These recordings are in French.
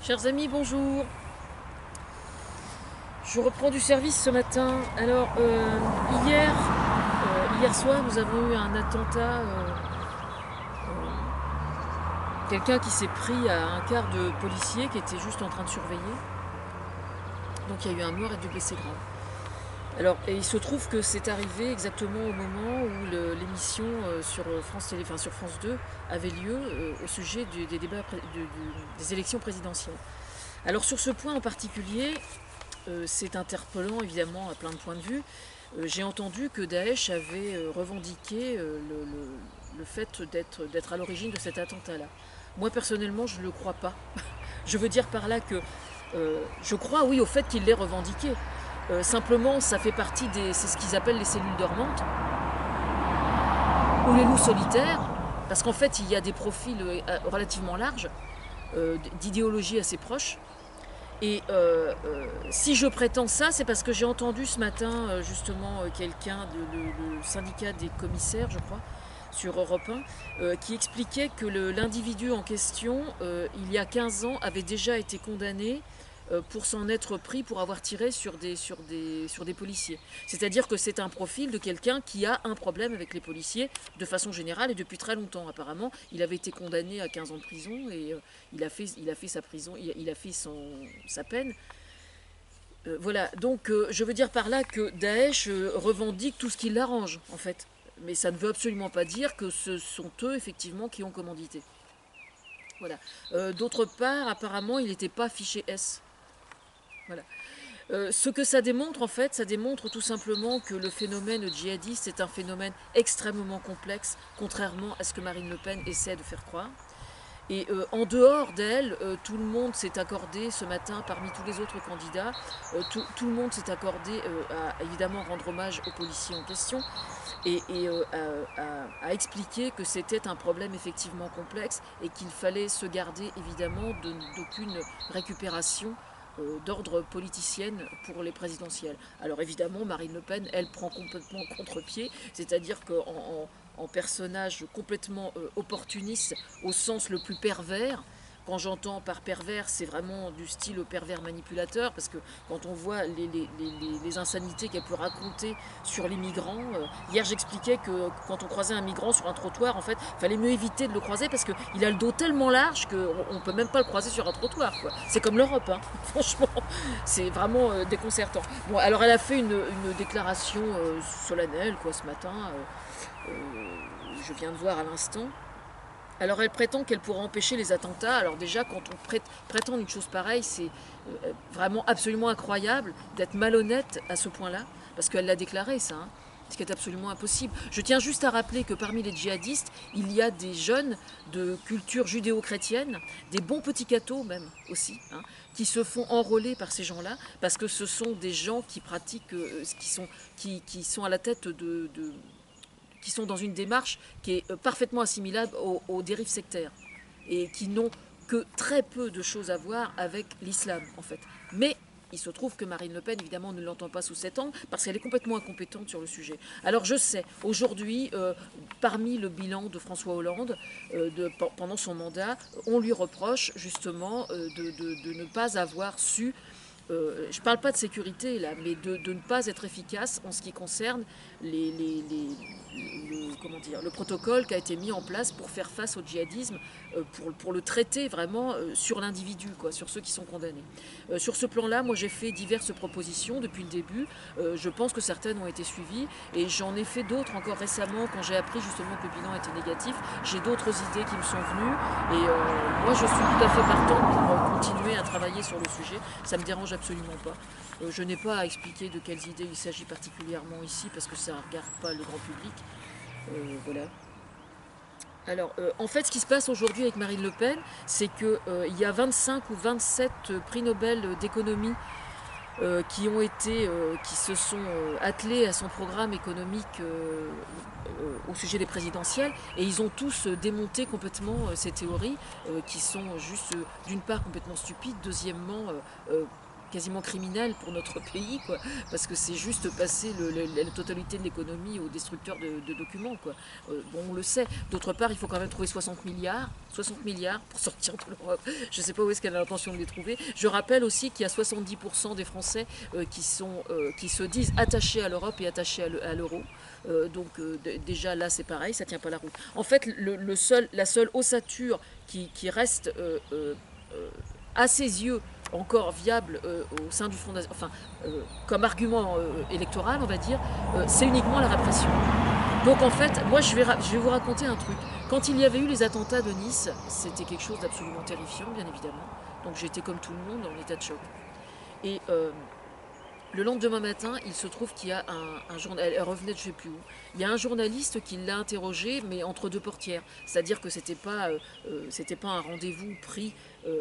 Chers amis, bonjour. Je reprends du service ce matin. Alors, hier soir, nous avons eu un attentat. Quelqu'un qui s'est pris à un quart de policiers qui était juste en train de surveiller. Donc, il y a eu un mort et deux blessés graves. Alors, et il se trouve que c'est arrivé exactement au moment où l'émission sur France Télé, enfin sur France 2 avait lieu au sujet des débats des élections présidentielles. Alors sur ce point en particulier, c'est interpellant évidemment à plein de points de vue. J'ai entendu que Daesh avait revendiqué le fait d'être à l'origine de cet attentat-là. Moi personnellement, je ne le crois pas. Je veux dire par là que je crois, oui, au fait qu'il l'ait revendiqué. Simplement, ça fait partie c'est ce qu'ils appellent les cellules dormantes, ou les loups solitaires, parce qu'en fait, il y a des profils relativement larges, d'idéologie assez proches. Et si je prétends ça, c'est parce que j'ai entendu ce matin, justement, quelqu'un, le syndicat des commissaires, je crois, sur Europe 1, qui expliquait que l'individu en question, il y a 15 ans, avait déjà été condamné pour s'en être pris pour avoir tiré sur des policiers. C'est-à-dire que c'est un profil de quelqu'un qui a un problème avec les policiers de façon générale et depuis très longtemps apparemment. Il avait été condamné à 15 ans de prison et il a fait sa prison, il a fait sa peine. Voilà, donc je veux dire par là que Daesh revendique tout ce qui l'arrange en fait. Mais ça ne veut absolument pas dire que ce sont eux effectivement qui ont commandité. Voilà. D'autre part, apparemment, il n'était pas fiché S. Voilà. Ce que ça démontre, en fait, ça démontre tout simplement que le phénomène djihadiste est un phénomène extrêmement complexe, contrairement à ce que Marine Le Pen essaie de faire croire. Et en dehors d'elle, tout le monde s'est accordé ce matin, parmi tous les autres candidats, tout le monde s'est accordé à évidemment rendre hommage aux policiers en question et à expliquer que c'était un problème effectivement complexe et qu'il fallait se garder évidemment d'aucune récupération d'ordre politicienne pour les présidentielles. Alors évidemment, Marine Le Pen, elle prend complètement contre-pied, c'est-à-dire qu'en personnage complètement opportuniste au sens le plus pervers. Quand j'entends par pervers, c'est vraiment du style pervers manipulateur, parce que quand on voit les insanités qu'elle peut raconter sur les migrants, hier j'expliquais que quand on croisait un migrant sur un trottoir, en fait, il fallait mieux éviter de le croiser parce qu'il a le dos tellement large qu'on ne peut même pas le croiser sur un trottoir. C'est comme l'Europe, hein. Franchement, c'est vraiment déconcertant. Bon, alors elle a fait une déclaration solennelle ce matin, je viens de voir à l'instant. Alors elle prétend qu'elle pourra empêcher les attentats. Alors déjà, quand on prétend une chose pareille, c'est vraiment absolument incroyable d'être malhonnête à ce point-là, parce qu'elle l'a déclaré ça, hein, ce qui est absolument impossible. Je tiens juste à rappeler que parmi les djihadistes, il y a des jeunes de culture judéo-chrétienne, des bons petits cathos même aussi, hein, qui se font enrôler par ces gens-là, parce que ce sont des gens qui pratiquent, qui sont à la tête qui sont dans une démarche qui est parfaitement assimilable aux dérives sectaires et qui n'ont que très peu de choses à voir avec l'islam en fait. Mais il se trouve que Marine Le Pen, évidemment, ne l'entend pas sous cet angle parce qu'elle est complètement incompétente sur le sujet. Alors je sais, aujourd'hui, parmi le bilan de François Hollande, pendant son mandat, on lui reproche justement de ne pas avoir su je ne parle pas de sécurité là, mais de ne pas être efficace en ce qui concerne le protocole qui a été mis en place pour faire face au djihadisme, pour le traiter vraiment sur l'individu, sur ceux qui sont condamnés. Sur ce plan-là, moi j'ai fait diverses propositions depuis le début. Je pense que certaines ont été suivies et j'en ai fait d'autres encore récemment quand j'ai appris justement que le bilan était négatif. J'ai d'autres idées qui me sont venues et moi je suis tout à fait partante pour continuer à travailler sur le sujet. Ça me dérange absolument pas. Je n'ai pas à expliquer de quelles idées il s'agit particulièrement ici parce que ça ne regarde pas le grand public. Voilà. Alors, en fait, ce qui se passe aujourd'hui avec Marine Le Pen, c'est qu'il y a 25 ou 27 prix Nobel d'économie qui se sont attelés à son programme économique au sujet des présidentielles et ils ont tous démonté complètement ces théories qui sont juste d'une part complètement stupides, deuxièmement quasiment criminel pour notre pays, quoi, parce que c'est juste passer la totalité de l'économie aux destructeurs de documents, quoi. Bon, on le sait. D'autre part, il faut quand même trouver 60 milliards pour sortir de l'Europe. Je ne sais pas où est-ce qu'elle a l'intention de les trouver. Je rappelle aussi qu'il y a 70% des Français qui se disent attachés à l'Europe et attachés à l'euro. Déjà là, c'est pareil, ça tient pas la route. En fait, la seule ossature qui reste à ses yeux encore viable au sein du Front National, enfin, comme argument électoral, on va dire, c'est uniquement la répression. Donc en fait, moi je vais vous raconter un truc. Quand il y avait eu les attentats de Nice, c'était quelque chose d'absolument terrifiant, bien évidemment. Donc j'étais comme tout le monde en état de choc. Et le lendemain matin, il se trouve qu'il y a un journaliste, elle revenait de je ne sais plus où, il y a un journaliste qui l'a interrogé, mais entre deux portières. C'est-à-dire que c'était pas un rendez-vous pris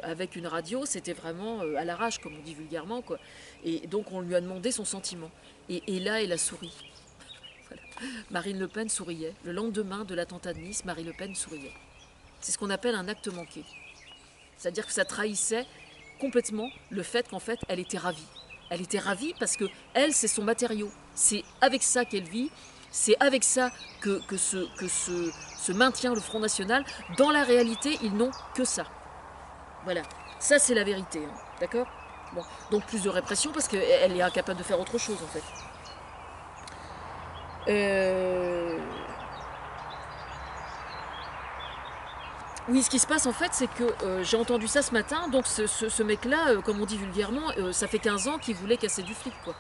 avec une radio, c'était vraiment à l'arrache, comme on dit vulgairement, quoi. Et donc on lui a demandé son sentiment. Et là, elle a souri. Voilà. Marine Le Pen souriait. Le lendemain de l'attentat de Nice, Marine Le Pen souriait. C'est ce qu'on appelle un acte manqué. C'est-à-dire que ça trahissait complètement le fait qu'en fait, elle était ravie. Elle était ravie parce que elle, c'est son matériau. C'est avec ça qu'elle vit. C'est avec ça que se maintient le Front National. Dans la réalité, ils n'ont que ça. Voilà. Ça, c'est la vérité. Hein. D'accord ? Bon. Donc plus de répression parce qu'elle est incapable de faire autre chose, en fait. Oui, ce qui se passe en fait, c'est que j'ai entendu ça ce matin. Donc ce mec-là, comme on dit vulgairement, ça fait 15 ans qu'il voulait casser du flic, quoi.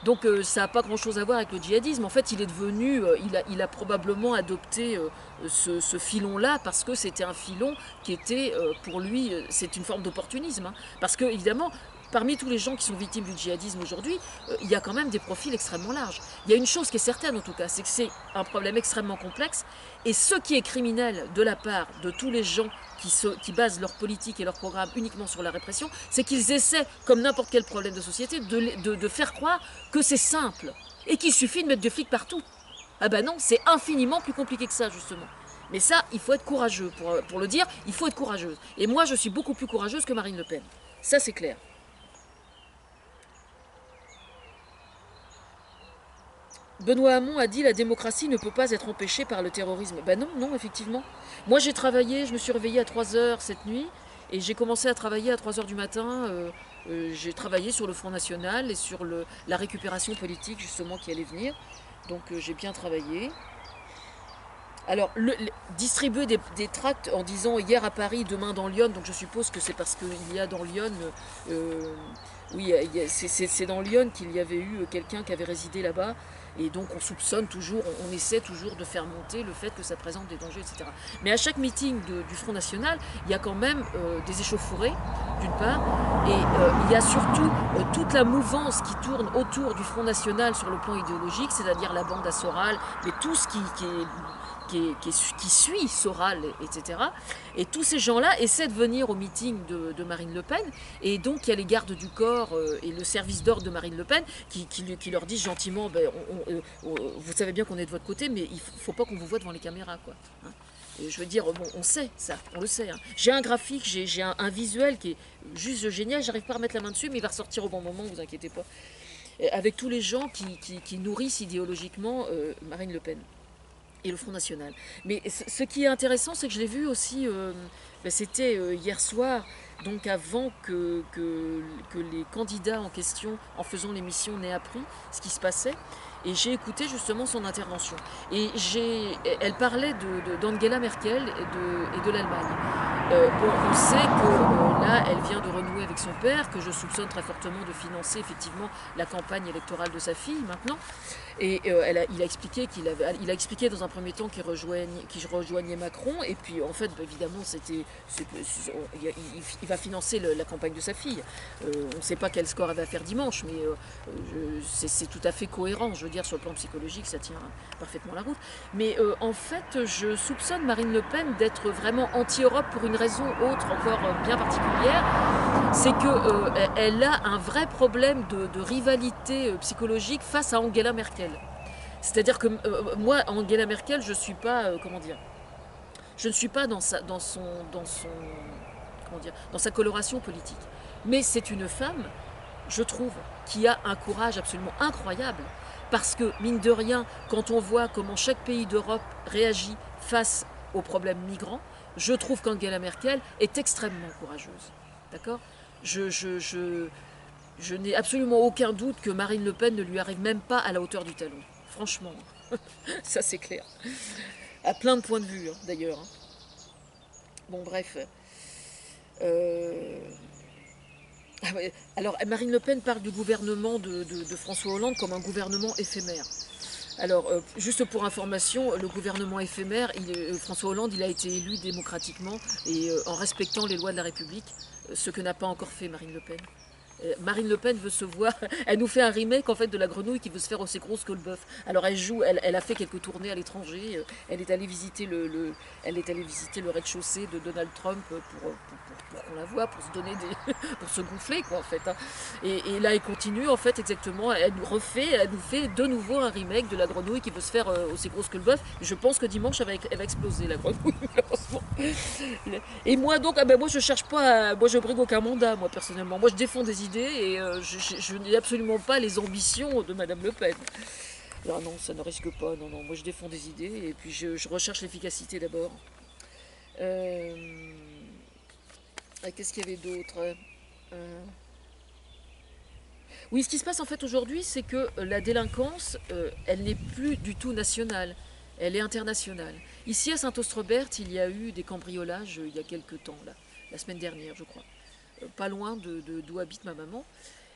Donc ça n'a pas grand-chose à voir avec le djihadisme. En fait, il est devenu, il a probablement adopté ce filon-là parce que c'était un filon qui était, pour lui, c'est une forme d'opportunisme. Hein. Parce que, évidemment, parmi tous les gens qui sont victimes du djihadisme aujourd'hui, il y a quand même des profils extrêmement larges. Il y a une chose qui est certaine en tout cas, c'est que c'est un problème extrêmement complexe. Et ce qui est criminel de la part de tous les gens qui basent leur politique et leur programme uniquement sur la répression, c'est qu'ils essaient, comme n'importe quel problème de société, de faire croire que c'est simple et qu'il suffit de mettre des flics partout. Ah ben non, c'est infiniment plus compliqué que ça justement. Mais ça, il faut être courageux. Pour le dire, il faut être courageuse. Et moi, je suis beaucoup plus courageuse que Marine Le Pen. Ça, c'est clair. Benoît Hamon a dit la démocratie ne peut pas être empêchée par le terrorisme. Ben non, non, effectivement. Moi j'ai travaillé, je me suis réveillée à 3 heures cette nuit et j'ai commencé à travailler à 3 heures du matin. J'ai travaillé sur le Front National et sur la récupération politique justement qui allait venir. Donc j'ai bien travaillé. Alors, distribuer des tracts en disant hier à Paris, demain dans Lyon, donc je suppose que c'est parce qu'il y a dans Lyon, oui, c'est dans Lyon qu'il y avait eu quelqu'un qui avait résidé là-bas, et donc on soupçonne toujours, on essaie toujours de faire monter le fait que ça présente des dangers, etc. Mais à chaque meeting du Front National, il y a quand même des échauffourées, d'une part, et il y a surtout toute la mouvance qui tourne autour du Front National sur le plan idéologique, c'est-à-dire la bande à Soral, mais tout ce qui suit Soral, etc. Et tous ces gens-là essaient de venir au meeting de Marine Le Pen. Et donc, il y a les gardes du corps et le service d'ordre de Marine Le Pen qui leur disent gentiment ben, vous savez bien qu'on est de votre côté, mais il ne faut pas qu'on vous voit devant les caméras, quoi. Hein. Et je veux dire, bon, on sait ça, on le sait. Hein. J'ai un graphique, j'ai un visuel qui est juste génial. J'arrive pas à remettre la main dessus, mais il va ressortir au bon moment, vous inquiétez pas. Avec tous les gens qui nourrissent idéologiquement Marine Le Pen et le Front National. Mais ce qui est intéressant, c'est que je l'ai vu aussi, c'était hier soir, donc avant que les candidats en question, en faisant l'émission, n'aient appris ce qui se passait. Et j'ai écouté justement son intervention. Et elle parlait d'Angela Merkel et de l'Allemagne. Bon, on sait que là, elle vient de renouer avec son père, que je soupçonne très fortement de financer effectivement la campagne électorale de sa fille maintenant. Et il a expliqué dans un premier temps qu'il rejoignait Macron. Et puis en fait, évidemment, il va financer la campagne de sa fille. On ne sait pas quel score elle va faire dimanche, mais c'est tout à fait cohérent. Je veux dire, sur le plan psychologique, ça tient parfaitement la route. Mais en fait, je soupçonne Marine Le Pen d'être vraiment anti-Europe pour une raison autre, encore bien particulière. C'est qu'elle a un vrai problème de rivalité psychologique face à Angela Merkel. C'est-à-dire que moi, Angela Merkel, je ne suis pas, je ne suis pas dans sa coloration politique. Mais c'est une femme je trouve, qui a un courage absolument incroyable. Parce que, mine de rien, quand on voit comment chaque pays d'Europe réagit face aux problèmes migrants, je trouve qu'Angela Merkel est extrêmement courageuse. D'accord ? Je n'ai absolument aucun doute que Marine Le Pen ne lui arrive même pas à la hauteur du talon. Franchement, ça c'est clair. À plein de points de vue, hein, d'ailleurs. Hein. Bon, bref. Ah ouais. Alors, Marine Le Pen parle du gouvernement de François Hollande comme un gouvernement éphémère. Alors, juste pour information, le gouvernement éphémère, François Hollande, il a été élu démocratiquement et en respectant les lois de la République, ce que n'a pas encore fait Marine Le Pen. Marine Le Pen veut se voir, elle nous fait un remake en fait de La Grenouille qui veut se faire aussi grosse que le bœuf. Alors elle a fait quelques tournées à l'étranger, elle est allée visiter le rez-de-chaussée de Donald Trump pour qu'on la voit, pour se donner pour se gonfler quoi en fait. Hein. Et là elle continue en fait exactement, elle nous fait de nouveau un remake de La Grenouille qui veut se faire aussi grosse que le bœuf. Je pense que dimanche elle va exploser La Grenouille malheureusement. Et moi donc, moi je cherche pas, moi je brigue aucun mandat moi personnellement, moi je défends des idées et je n'ai absolument pas les ambitions de Madame Le Pen. Alors non, ça ne risque pas, non, moi je défends des idées et puis je recherche l'efficacité d'abord. Qu'est-ce qu'il y avait d'autre Oui, ce qui se passe en fait aujourd'hui, c'est que la délinquance, elle n'est plus du tout nationale, elle est internationale. Ici à Saint-Austrebert, il y a eu des cambriolages il y a quelques temps, là, la semaine dernière je crois. Pas loin d'où habite ma maman.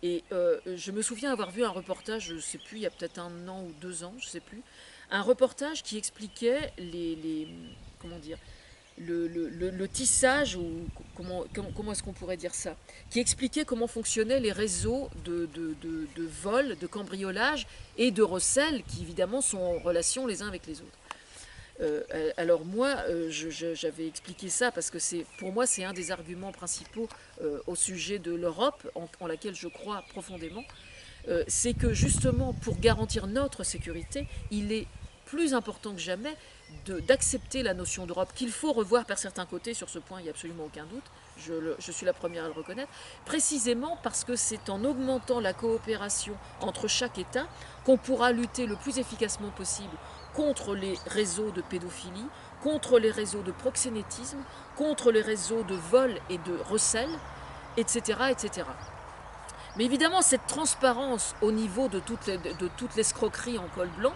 Et je me souviens avoir vu un reportage, je ne sais plus, il y a peut-être 1 an ou 2 ans, je ne sais plus, un reportage qui expliquait comment dire, le tissage, ou comment est-ce qu'on pourrait dire ça, qui expliquait comment fonctionnaient les réseaux de vol, de cambriolage et de recel, qui évidemment sont en relation les uns avec les autres. Alors moi, j'avais expliqué ça parce que pour moi c'est un des arguments principaux au sujet de l'Europe, en laquelle je crois profondément, c'est que justement pour garantir notre sécurité, il est plus important que jamais d'accepter la notion d'Europe, qu'il faut revoir par certains côtés, sur ce point il n'y a absolument aucun doute, je suis la première à le reconnaître, précisément parce que c'est en augmentant la coopération entre chaque État qu'on pourra lutter le plus efficacement possible contre les réseaux de pédophilie, contre les réseaux de proxénétisme, contre les réseaux de vol et de recel, etc. etc. Mais évidemment, cette transparence au niveau de toute l'escroquerie en col blanc,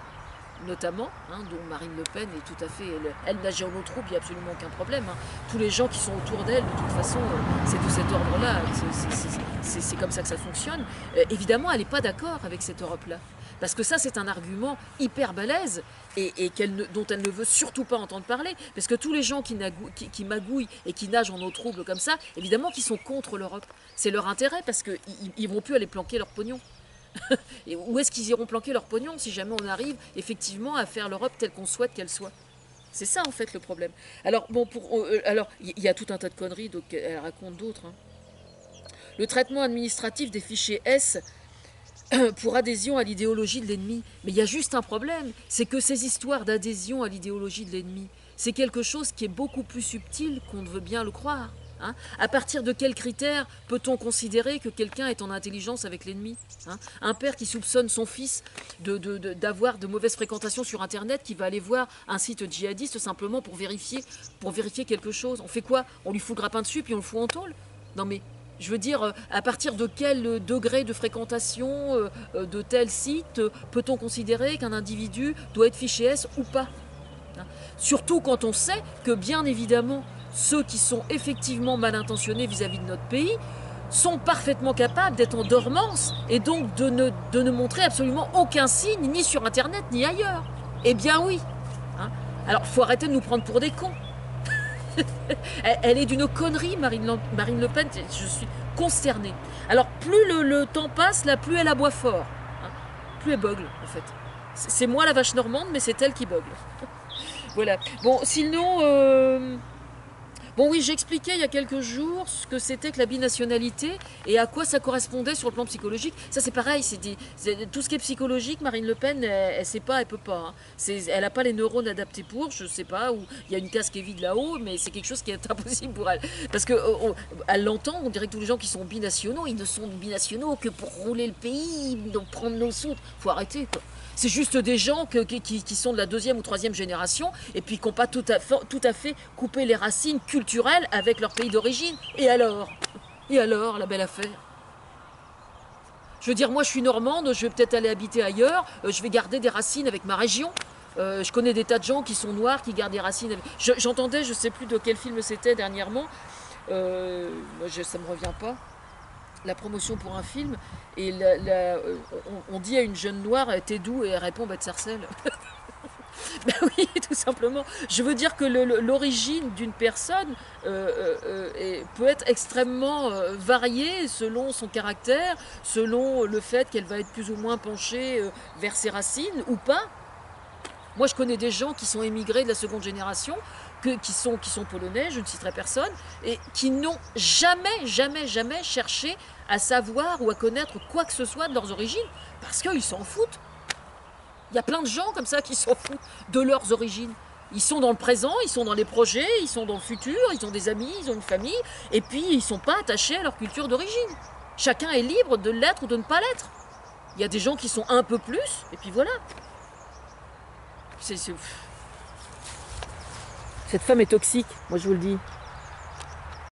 notamment, dont Marine Le Pen est tout à fait, elle nage en eau trouble, il n'y a absolument aucun problème. Tous les gens qui sont autour d'elle, de toute façon, c'est de cet ordre-là, c'est comme ça que ça fonctionne. Évidemment, elle n'est pas d'accord avec cette Europe-là. Parce que ça, c'est un argument hyper balèze et dont elle ne veut surtout pas entendre parler. Parce que tous les gens qui magouillent et qui nagent en eau trouble comme ça, évidemment qu'ils sont contre l'Europe. C'est leur intérêt parce qu'ils ne vont plus aller planquer leur pognon. Et où est-ce qu'ils iront planquer leur pognon si jamais on arrive effectivement à faire l'Europe telle qu'on souhaite qu'elle soit? C'est ça en fait le problème. Alors bon, alors il y a tout un tas de conneries, donc elle raconte d'autres. Le traitement administratif des fichiers S pour adhésion à l'idéologie de l'ennemi. Mais il y a juste un problème, c'est que ces histoires d'adhésion à l'idéologie de l'ennemi, c'est quelque chose qui est beaucoup plus subtil qu'on ne veut bien le croire. À partir de quels critères peut-on considérer que quelqu'un est en intelligence avec l'ennemi? Un père qui soupçonne son fils d'avoir de mauvaises fréquentations sur Internet, qui va aller voir un site djihadiste simplement pour vérifier quelque chose. On fait quoi? On lui fout le grappin dessus puis on le fout en tôle? Non mais, je veux dire, à partir de quel degré de fréquentation de tel site peut-on considérer qu'un individu doit être fiché S ou pas? Surtout quand on sait que bien évidemment, ceux qui sont effectivement mal intentionnés vis-à-vis de notre pays sont parfaitement capables d'être en dormance et donc de ne montrer absolument aucun signe, ni sur Internet, ni ailleurs. Eh bien oui. Alors, il faut arrêter de nous prendre pour des cons. Elle est d'une connerie, Marine Le Pen, je suis consternée. Alors, plus le temps passe, là, plus elle aboie fort. Plus elle beugle, en fait. C'est moi la vache normande, mais c'est elle qui beugle. Voilà. Bon, sinon... Bon oui, j'ai expliqué il y a quelques jours ce que c'était que la binationalité et à quoi ça correspondait sur le plan psychologique. Ça c'est pareil, tout ce qui est psychologique, Marine Le Pen, elle sait pas, elle peut pas. Hein. Elle n'a pas les neurones adaptés pour, je sais pas, ou il y a une case qui est vide là-haut, mais c'est quelque chose qui est impossible pour elle. Parce que elle l'entend, on dirait que tous les gens qui sont binationaux, ils ne sont binationaux que pour rouler le pays, donc prendre nos sous. Faut arrêter quoi. C'est juste des gens qui sont de la deuxième ou troisième génération et puis qui n'ont pas tout à fait coupé les racines culturelles avec leur pays d'origine. Et alors, la belle affaire. Je veux dire, moi je suis normande, je vais peut-être aller habiter ailleurs, je vais garder des racines avec ma région. Je connais des tas de gens qui sont noirs, qui gardent des racines. J'entendais, je ne sais plus de quel film c'était dernièrement, ça ne me revient pas, la promotion pour un film, et on dit à une jeune noire, t'es d'où? Et elle répond, bah de Sarcelles. Ben oui, tout simplement. Je veux dire que l'origine d'une personne peut être extrêmement variée selon son caractère, selon le fait qu'elle va être plus ou moins penchée vers ses racines ou pas. Moi, je connais des gens qui sont émigrés de la seconde génération, qui sont polonais, je ne citerai personne, et qui n'ont jamais cherché à savoir ou à connaître quoi que ce soit de leurs origines, parce qu'ils s'en foutent. Il y a plein de gens comme ça qui s'en foutent de leurs origines. Ils sont dans le présent, ils sont dans les projets, ils sont dans le futur, ils ont des amis, ils ont une famille, et puis ils ne sont pas attachés à leur culture d'origine. Chacun est libre de l'être ou de ne pas l'être. Il y a des gens qui sont un peu plus, et puis voilà. Cette femme est toxique, moi je vous le dis.